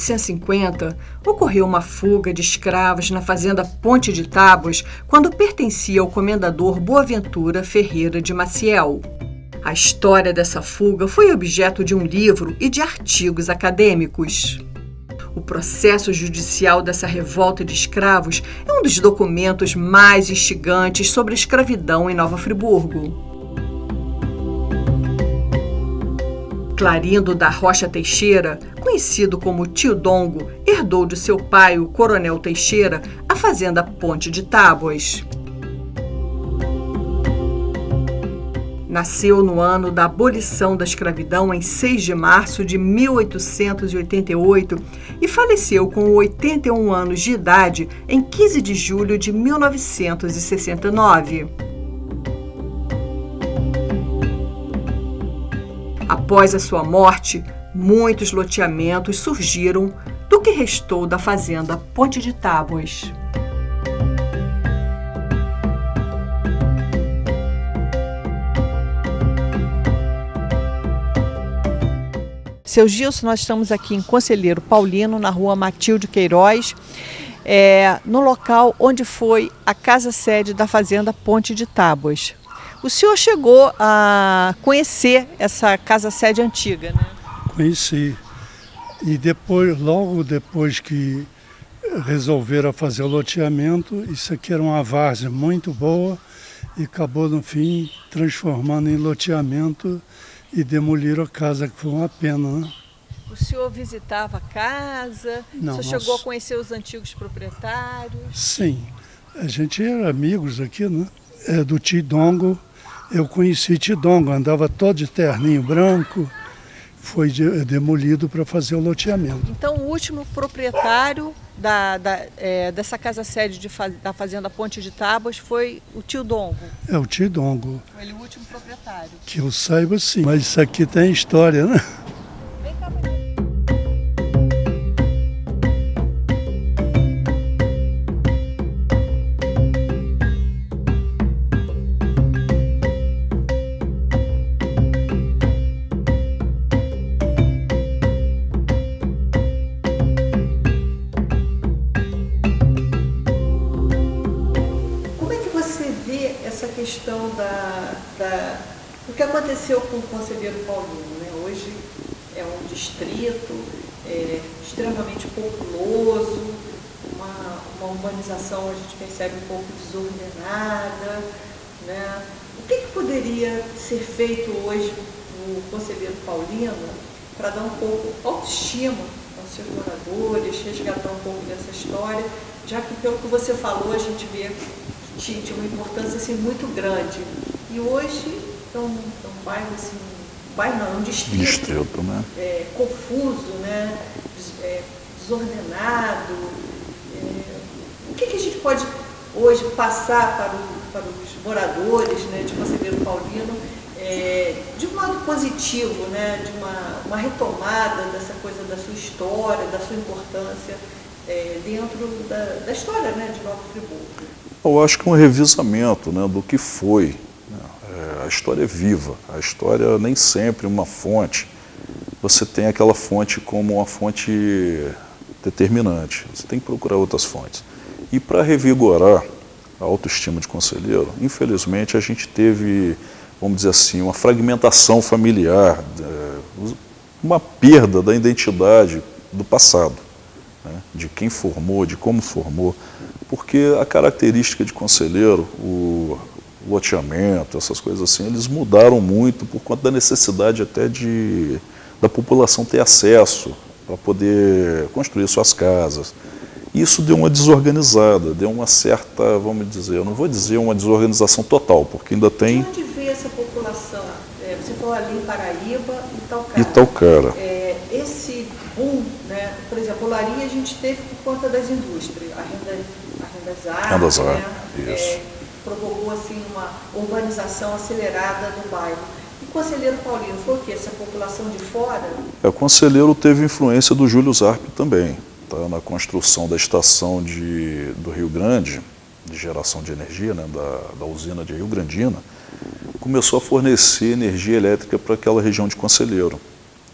1850, ocorreu uma fuga de escravos na fazenda Ponte de Tábuas, quando pertencia ao comendador Boaventura Ferreira de Maciel. A história dessa fuga foi objeto de um livro e de artigos acadêmicos. O processo judicial dessa revolta de escravos é um dos documentos mais instigantes sobre a escravidão em Nova Friburgo. Clarindo da Rocha Teixeira, conhecido como Tio Dongo, herdou de seu pai, o Coronel Teixeira, a fazenda Ponte de Tábuas. Nasceu no ano da abolição da escravidão, em 6 de março de 1888, e faleceu com 81 anos de idade em 15 de julho de 1969. Após a sua morte, muitos loteamentos surgiram do que restou da fazenda Ponte de Tábuas. Seu Gilson, nós estamos aqui em Conselheiro Paulino, na rua Matilde Queiroz, no local onde foi a casa-sede da fazenda Ponte de Tábuas. O senhor chegou a conhecer essa casa-sede antiga, né? Conheci. E depois, logo depois que resolveram fazer o loteamento, isso aqui era uma várzea muito boa e acabou, no fim, transformando em loteamento e demoliram a casa, que foi uma pena, né? O senhor visitava a casa? Não, o senhor chegou a conhecer os antigos proprietários? Sim. A gente era amigos aqui, né? Do Tio Dongo. Eu conheci Tio Dongo, andava todo de terninho branco, foi demolido para fazer o loteamento. Então, o último proprietário dessa casa-sede da fazenda Ponte de Tábuas foi o Tio Dongo? É, o Tio Dongo. Foi ele o último proprietário? Que eu saiba, sim. Mas isso aqui tem história, né? Vem cá, questão do que aconteceu com o Conselheiro Paulino, né? Hoje é um distrito extremamente populoso, uma urbanização, a gente percebe, um pouco desordenada, né? O que poderia ser feito hoje no Conselheiro Paulino para dar um pouco autoestima aos seus moradores, resgatar um pouco dessa história, já que, pelo que você falou, a gente vê tinha uma importância assim, muito grande. E hoje é um bairro, assim, um distrito né? Confuso, né? Desordenado. O que a gente pode hoje passar para os moradores, né, de Conselheiro Paulino, de um lado positivo, né, de uma retomada dessa coisa da sua história, da sua importância dentro da história, né, de Nova Friburgo? Eu acho que um revisamento, né, do que foi. A história é viva, a história nem sempre uma fonte. Você tem aquela fonte como uma fonte determinante, você tem que procurar outras fontes. E para revigorar a autoestima de conselheiro, infelizmente a gente teve, vamos dizer assim, uma fragmentação familiar, uma perda da identidade do passado, né, de quem formou, de como formou. Porque a característica de conselheiro, o loteamento, essas coisas assim, eles mudaram muito por conta da necessidade até da população ter acesso para poder construir suas casas. Isso deu uma desorganizada, deu uma certa, vamos dizer, eu não vou dizer uma desorganização total, porque ainda tem... De onde veio essa população? Você falou ali em Paraíba e Itaocara. Itaocara. Esse boom, né? Por exemplo, Olaria a gente teve por conta das indústrias, a renda ZAR, né? Isso. Provocou assim, uma urbanização acelerada do bairro. E o Conselheiro Paulino foi o quê? Essa população de fora? O Conselheiro teve influência do Júlio Zarp também, tá? Na construção da estação do Rio Grande, de geração de energia, né? da usina de Rio Grandina, começou a fornecer energia elétrica para aquela região de Conselheiro.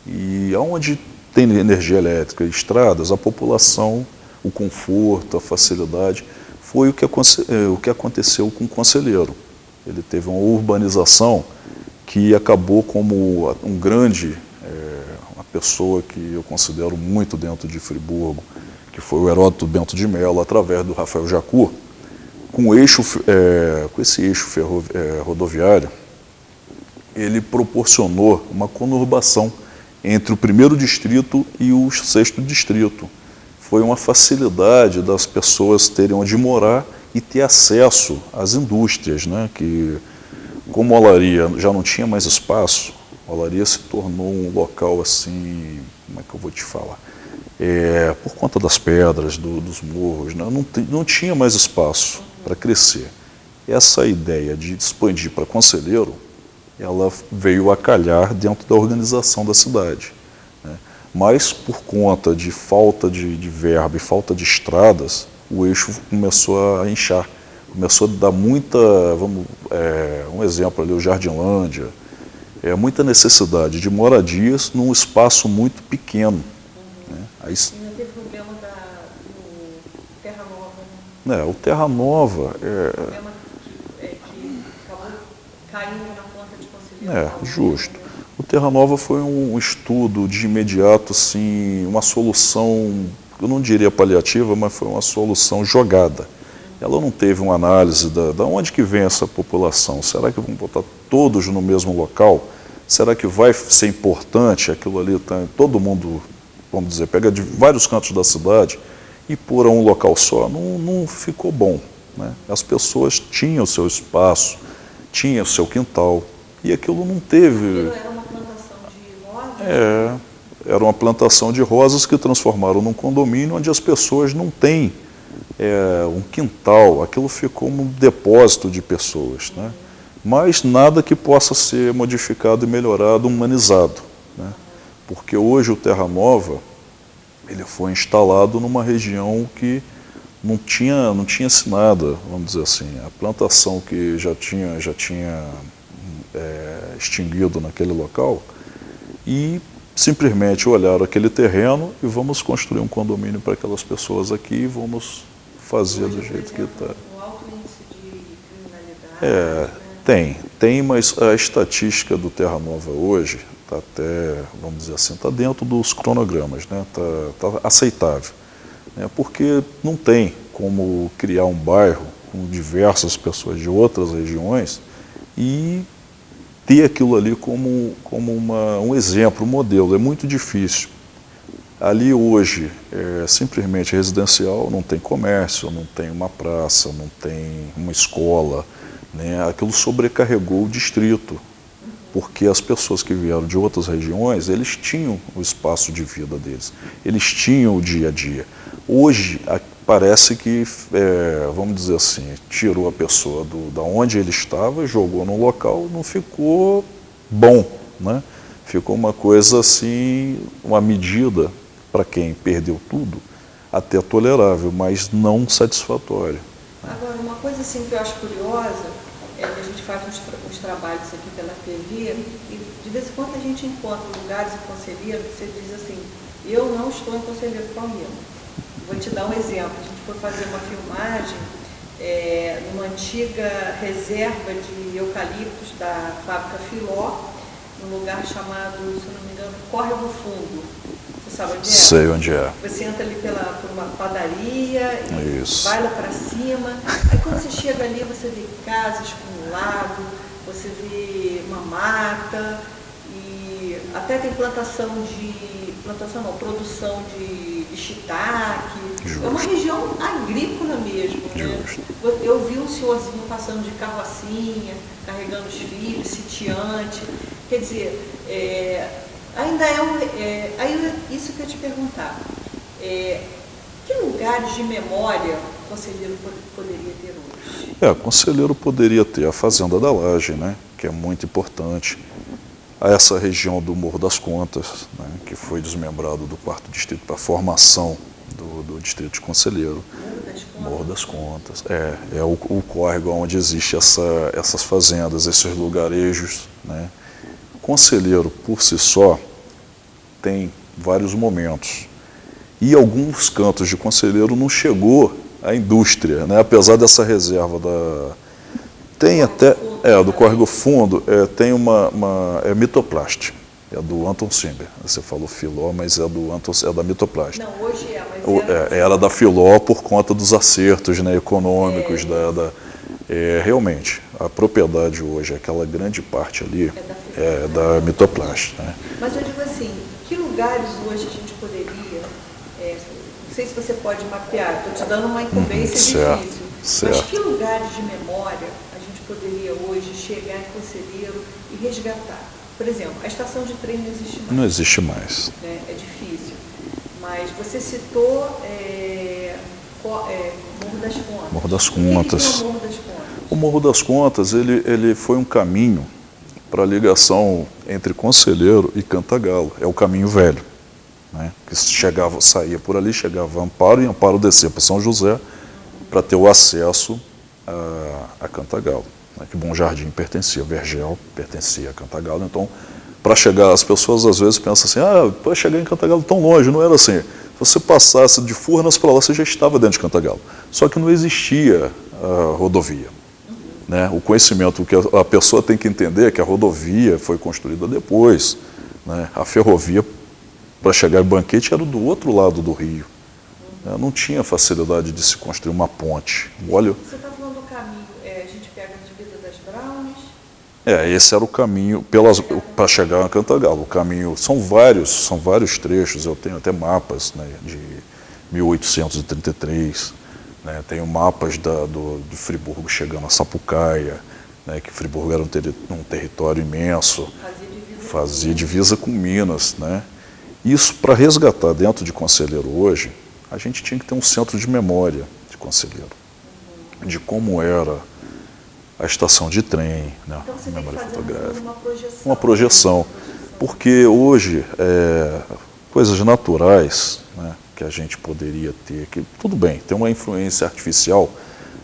E aonde tem energia elétrica e estradas, a população, o conforto, a facilidade, foi o que aconteceu com o Conselheiro. Ele teve uma urbanização que acabou como uma pessoa que eu considero muito dentro de Friburgo, que foi o Heródoto Bento de Mello, através do Rafael Jacur, com esse eixo rodoviário, ele proporcionou uma conurbação entre o 1º distrito e o 6º distrito. Foi uma facilidade das pessoas terem onde morar e ter acesso às indústrias, né? Que, como a Olaria já não tinha mais espaço, a Olaria se tornou um local assim, como é que eu vou te falar? Por conta das pedras, dos morros, né? Não tinha mais espaço para crescer. Essa ideia de expandir para Conselheiro, ela veio a calhar dentro da organização da cidade, né? Mas por conta de falta de verba e falta de estradas, o eixo começou a inchar, começou a dar muita, um exemplo ali, o Jardinlândia, muita necessidade de moradias num espaço muito pequeno. Né? Aí, ainda teve problema do Terra Nova, né? O Terra Nova problema que acabou caindo na conta de Conselheiro. Justo. O Terra Nova foi um estudo de imediato, assim, uma solução, eu não diria paliativa, mas foi uma solução jogada. Ela não teve uma análise da onde que vem essa população. Será que vão botar todos no mesmo local? Será que vai ser importante aquilo ali? Todo mundo, vamos dizer, pega de vários cantos da cidade e pôr a um local só. Não ficou bom, né? As pessoas tinham o seu espaço, tinham o seu quintal, e aquilo não teve... Era uma plantação de rosas? Era uma plantação de rosas que transformaram num condomínio onde as pessoas não têm um quintal. Aquilo ficou um depósito de pessoas, né? Mas nada que possa ser modificado e melhorado, humanizado, né? Porque hoje o Terra Nova, ele foi instalado numa região que não tinha-se nada, vamos dizer assim. A plantação que já tinha extinguido naquele local, e simplesmente olharam aquele terreno e vamos construir um condomínio para aquelas pessoas aqui e vamos fazer do jeito que está. O alto índice de criminalidade... Tem, mas a estatística do Terra Nova hoje está até, vamos dizer assim, está dentro dos cronogramas, né? Tá aceitável, né? Porque não tem como criar um bairro com diversas pessoas de outras regiões e ter aquilo ali como um exemplo, um modelo. É muito difícil. Ali hoje é simplesmente residencial, não tem comércio, não tem uma praça, não tem uma escola, né? Aquilo sobrecarregou o distrito, porque as pessoas que vieram de outras regiões, eles tinham o espaço de vida deles, eles tinham o dia a dia. Hoje parece que, vamos dizer assim, tirou a pessoa da onde ele estava, jogou num local, não ficou bom, né? Ficou uma coisa assim, uma medida para quem perdeu tudo, até tolerável, mas não satisfatória. Agora, uma coisa assim que eu acho curiosa, é que a gente faz uns trabalhos aqui pela TV, e de vez em quando a gente encontra lugares em Conselheiro que você diz assim, eu não estou em Conselheiro Paulino. Vou te dar um exemplo. A gente foi fazer uma filmagem numa antiga reserva de eucaliptos da fábrica Filó, num lugar chamado, se não me engano, Córrego Fundo. Você sabe onde é? Sei onde é. Você entra ali por uma padaria e Isso. vai lá para cima. Aí quando você chega ali, você vê casas com um lago, você vê uma mata e até tem produção de shiitake. Justo. É uma região agrícola mesmo, né? Justo. Eu vi um senhorzinho passando de carrocinha, carregando os filhos, sitiante. Quer dizer, ainda isso que eu ia te perguntar. Que lugares de memória o Conselheiro poderia ter hoje? O Conselheiro poderia ter a Fazenda da Laje, né, que é muito importante. Essa região do Morro das Contas, né, que foi desmembrado do 4º distrito para a formação do distrito de Conselheiro. Morro das Contas. É o córrego onde existe essas fazendas, esses lugarejos, né. Conselheiro, por si só, tem vários momentos. E alguns cantos de Conselheiro não chegou à indústria, né? Apesar dessa reserva da... Tem até, do Córrego Fundo, tem é Mitoplast, é do Anton Singer. Você falou Filó, mas é da Mitoplast. Não, hoje mas era da Filó por conta dos acertos, né, econômicos, realmente, a propriedade hoje, aquela grande parte ali, é da Mitoplast. Né? Mas eu digo assim, que lugares hoje a gente poderia, não sei se você pode mapear, estou te dando uma incumbência difícil, mas que lugares de memória a gente poderia hoje chegar em Conselheiro e resgatar? Por exemplo, a estação de trem não existe mais. Não existe mais. Né? É difícil. Mas você citou Morro das Contas. Morro das O que é o Morro das Contas? O Morro das Contas, ele foi um caminho para a ligação entre Conselheiro e Cantagalo. É o caminho velho. Né? Que saía por ali, chegava a Amparo, e Amparo descia para São José para ter o acesso a Cantagalo. Né? Que Bom Jardim pertencia, Vergel pertencia a Cantagalo. Então, para chegar, as pessoas às vezes pensam assim, para chegar em Cantagalo tão longe, não era assim. Se você passasse de Furnas para lá, você já estava dentro de Cantagalo. Só que não existia rodovia. Né? O conhecimento que a pessoa tem que entender é que a rodovia foi construída depois. Né? A ferrovia, para chegar em Banquete, era do outro lado do rio. Né? Não tinha facilidade de se construir uma ponte. Você está falando do caminho, a gente pega a divisa das Browns? Esse era o caminho para chegar a Cantagalo. O caminho, são vários trechos, eu tenho até mapas, né, de 1833, né, tenho mapas de Friburgo chegando a Sapucaia, né, que Friburgo era um território imenso, fazia divisa com Minas. Né. Isso, para resgatar dentro de Conselheiro hoje, a gente tinha que ter um centro de memória de Conselheiro, de como era a estação de trem, né? Então você Memória tem que fazer fotográfica. Uma projeção. Porque hoje, coisas naturais, né, que a gente poderia ter, que tudo bem, tem uma influência artificial,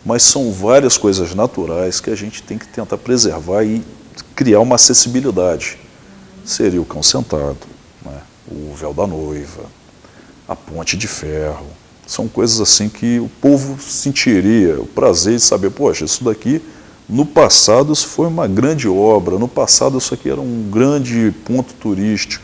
mas são várias coisas naturais que a gente tem que tentar preservar e criar uma acessibilidade. Seria o Cão Sentado, né, o Véu da Noiva, a Ponte de Ferro. São coisas assim que o povo sentiria o prazer de saber, poxa, isso daqui, no passado, isso foi uma grande obra, no passado isso aqui era um grande ponto turístico.